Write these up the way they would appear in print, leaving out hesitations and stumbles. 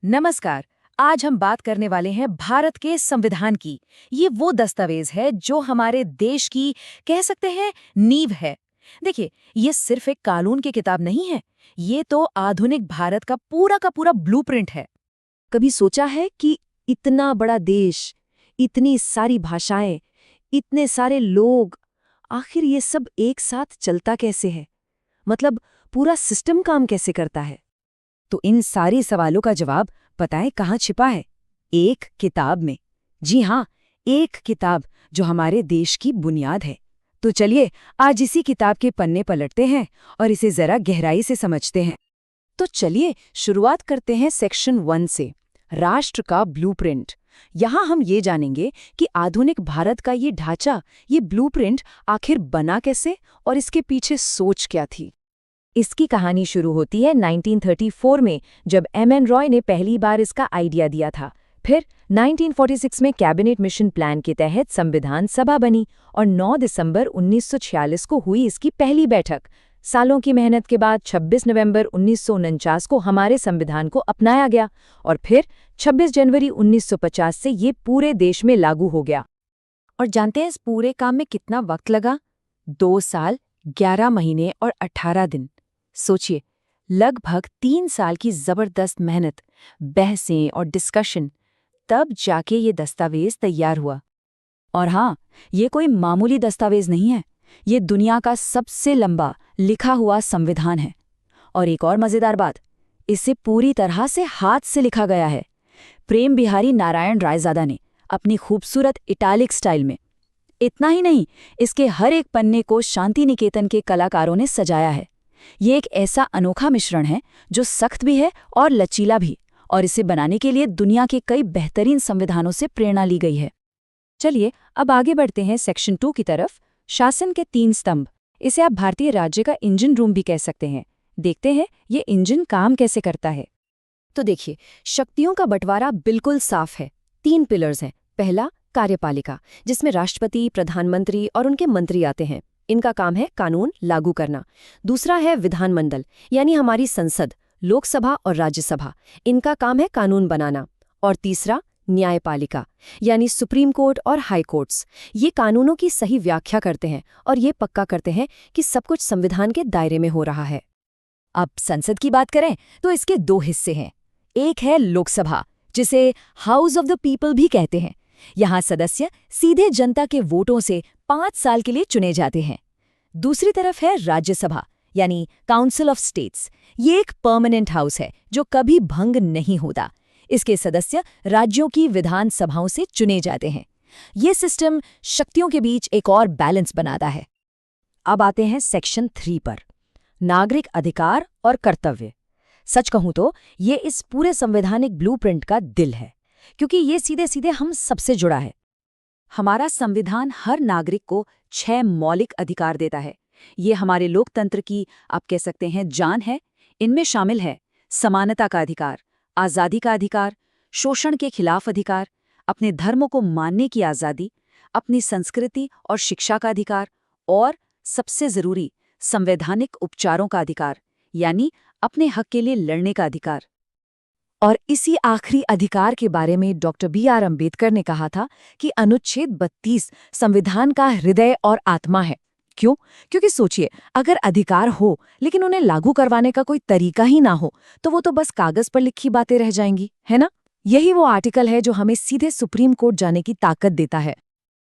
नमस्कार। आज हम बात करने वाले हैं भारत के संविधान की। ये वो दस्तावेज है जो हमारे देश की कह सकते हैं नींव है। देखिए, ये सिर्फ एक कानून की किताब नहीं है, ये तो आधुनिक भारत का पूरा ब्लूप्रिंट है। कभी सोचा है कि इतना बड़ा देश, इतनी सारी भाषाएं, इतने सारे लोग, आखिर ये सब एक साथ चलता कैसे है? मतलब पूरा सिस्टम काम कैसे करता है? तो इन सारी सवालों का जवाब पता है कहाँ छिपा है? एक किताब में। जी हाँ, एक किताब जो हमारे देश की बुनियाद है। तो चलिए आज इसी किताब के पन्ने पलटते हैं और इसे जरा गहराई से समझते हैं। तो चलिए शुरुआत करते हैं सेक्शन 1 से, राष्ट्र का ब्लूप्रिंट। यहाँ हम ये जानेंगे कि आधुनिक भारत का ये ढांचा, ये ब्लूप्रिंट आखिर बना कैसे और इसके पीछे सोच क्या थी। इसकी कहानी शुरू होती है 1934 में, जब एम.एन. रॉय ने पहली बार इसका आइडिया दिया था। फिर 1946 में कैबिनेट मिशन प्लान के तहत संविधान सभा बनी और 9 दिसंबर 1946 को हुई इसकी पहली बैठक। सालों की मेहनत के बाद 26 नवंबर 1949 को हमारे संविधान को अपनाया गया और फिर 26 जनवरी 1950 से ये पूरे देश में लागू हो गया। और जानते हैं इस पूरे काम में कितना वक्त लगा? 2 साल, 11 महीने और 18 दिन। सोचिए, लगभग 3 साल की जबरदस्त मेहनत, बहसें और डिस्कशन, तब जाके ये दस्तावेज तैयार हुआ। और हाँ, ये कोई मामूली दस्तावेज नहीं है, ये दुनिया का सबसे लंबा लिखा हुआ संविधान है। और एक और मजेदार बात, इसे पूरी तरह से हाथ से लिखा गया है, प्रेम बिहारी नारायण रायजादा ने, अपनी खूबसूरत इटालिक स्टाइल में। इतना ही नहीं, इसके हर एक पन्ने को शांति निकेतन के कलाकारों ने सजाया है। ये एक ऐसा अनोखा मिश्रण है जो सख्त भी है और लचीला भी, और इसे बनाने के लिए दुनिया के कई बेहतरीन संविधानों से प्रेरणा ली गई है। चलिए अब आगे बढ़ते हैं सेक्शन 2 की तरफ, शासन के 3 स्तंभ। इसे आप भारतीय राज्य का इंजन रूम भी कह सकते हैं। देखते हैं ये इंजन काम कैसे करता है। तो देखिए, शक्तियों का बंटवारा बिल्कुल साफ है। 3 पिलर्स हैं। पहला, कार्यपालिका, जिसमें राष्ट्रपति, प्रधानमंत्री और उनके मंत्री आते हैं। इनका काम है कानून लागू करना। दूसरा है विधानमंडल, यानी हमारी संसद, लोकसभा और राज्यसभा। इनका काम है कानून बनाना। और तीसरा, न्यायपालिका, यानी सुप्रीम कोर्ट और हाई कोर्ट्स। ये कानूनों की सही व्याख्या करते हैं और ये पक्का करते हैं कि सब कुछ संविधान के दायरे में हो रहा है। अब संसद की बात करें तो इसके 2 हिस्से हैं। एक है लोकसभा, जिसे हाउस ऑफ द पीपल भी कहते हैं। यहाँ सदस्य सीधे जनता के वोटों से 5 साल के लिए चुने जाते हैं। दूसरी तरफ है राज्यसभा, यानी काउंसिल ऑफ स्टेट्स। ये एक परमानेंट हाउस है जो कभी भंग नहीं होता। इसके सदस्य राज्यों की विधान सभाओं से चुने जाते हैं। ये सिस्टम शक्तियों के बीच एक और बैलेंस बनाता है। अब आते हैं सेक्शन 3 पर, नागरिक अधिकार और कर्तव्य। सच कहूं तो ये इस पूरे संवैधानिक ब्लूप्रिंट का दिल है, क्योंकि ये सीधे सीधे हम सबसे जुड़ा है। हमारा संविधान हर नागरिक को 6 मौलिक अधिकार देता है। ये हमारे लोकतंत्र की, आप कह सकते हैं, जान है। इनमें शामिल है समानता का अधिकार, आज़ादी का अधिकार, शोषण के खिलाफ अधिकार, अपने धर्मों को मानने की आज़ादी, अपनी संस्कृति और शिक्षा का अधिकार, और सबसे जरूरी, संवैधानिक उपचारों का अधिकार, यानी अपने हक के लिए लड़ने का अधिकार। और इसी आखिरी अधिकार के बारे में डॉक्टर बी.आर. अम्बेडकर ने कहा था कि अनुच्छेद 32 संविधान का हृदय और आत्मा है। क्यों? क्योंकि सोचिए, अगर अधिकार हो लेकिन उन्हें लागू करवाने का कोई तरीका ही ना हो, तो वो तो बस कागज पर लिखी बातें रह जाएंगी, है ना? यही वो आर्टिकल है जो हमें सीधे सुप्रीम कोर्ट जाने की ताकत देता है।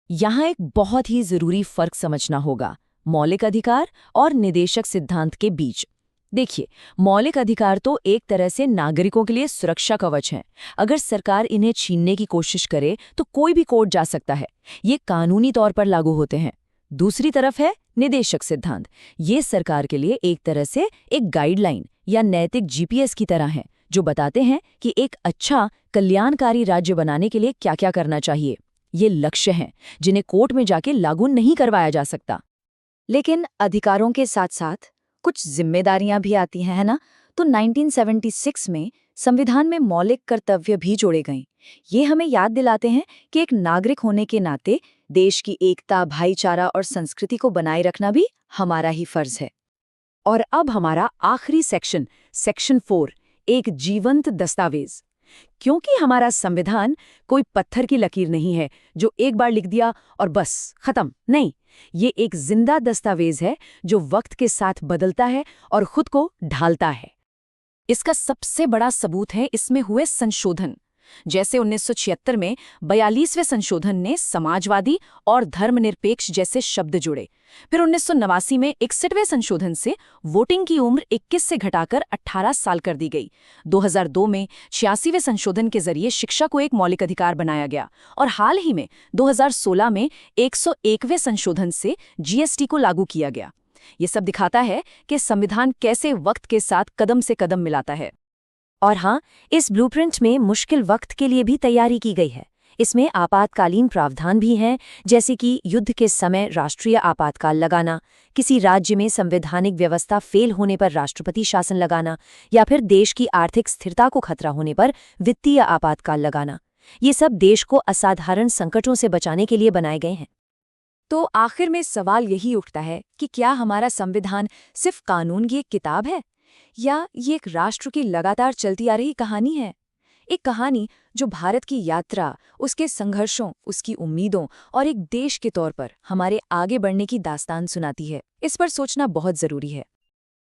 यहाँ एक बहुत ही जरूरी फर्क समझना होगा, मौलिक अधिकार और निदेशक सिद्धांत के बीच। देखिए, मौलिक अधिकार तो एक तरह से नागरिकों के लिए सुरक्षा कवच हैं। अगर सरकार इन्हें छीनने की कोशिश करे तो कोई भी कोर्ट जा सकता है। ये कानूनी तौर पर लागू होते हैं। दूसरी तरफ है निदेशक सिद्धांत। ये सरकार के लिए एक तरह से एक गाइडलाइन या नैतिक जीपीएस की तरह है, जो बताते हैं कि एक अच्छा कल्याणकारी राज्य बनाने के लिए क्या क्या करना चाहिए। ये लक्ष्य हैं जिन्हें कोर्ट में जाके लागू नहीं करवाया जा सकता। लेकिन अधिकारों के साथ साथ कुछ जिम्मेदारियां भी आती हैं, है ना? तो 1976 में संविधान में मौलिक कर्तव्य भी जोड़े गए। ये हमें याद दिलाते हैं कि एक नागरिक होने के नाते देश की एकता, भाईचारा और संस्कृति को बनाए रखना भी हमारा ही फर्ज है। और अब हमारा आखिरी सेक्शन, सेक्शन 4, एक जीवंत दस्तावेज। क्योंकि हमारा संविधान कोई पत्थर की लकीर नहीं है जो एक बार लिख दिया और बस खत्म। नहीं, ये एक जिंदा दस्तावेज है जो वक्त के साथ बदलता है और खुद को ढालता है। इसका सबसे बड़ा सबूत है इसमें हुए संशोधन। जैसे 1976 में 42वें संशोधन ने समाजवादी और धर्मनिरपेक्ष जैसे शब्द जोड़े। फिर 1989 में 61वें संशोधन से वोटिंग की उम्र 21 से घटाकर 18 साल कर दी गई। 2002 में 86वें संशोधन के जरिए शिक्षा को एक मौलिक अधिकार बनाया गया और हाल ही में 2016 में 101वें संशोधन से जीएसटी को लागू किया गया। ये सब दिखाता है कि संविधान कैसे वक्त के साथ कदम से कदम मिलाता है। और हाँ, इस ब्लूप्रिंट में मुश्किल वक्त के लिए भी तैयारी की गई है। इसमें आपातकालीन प्रावधान भी हैं, जैसे कि युद्ध के समय राष्ट्रीय आपातकाल लगाना, किसी राज्य में संवैधानिक व्यवस्था फेल होने पर राष्ट्रपति शासन लगाना, या फिर देश की आर्थिक स्थिरता को खतरा होने पर वित्तीय आपातकाल लगाना। ये सब देश को असाधारण संकटों से बचाने के लिए बनाए गए हैं। तो आखिर में सवाल यही उठता है कि क्या हमारा संविधान सिर्फ कानून की एक किताब है, या ये एक राष्ट्र की लगातार चलती आ रही कहानी है? एक कहानी जो भारत की यात्रा, उसके संघर्षों, उसकी उम्मीदों और एक देश के तौर पर हमारे आगे बढ़ने की दास्तान सुनाती है। इस पर सोचना बहुत जरूरी है।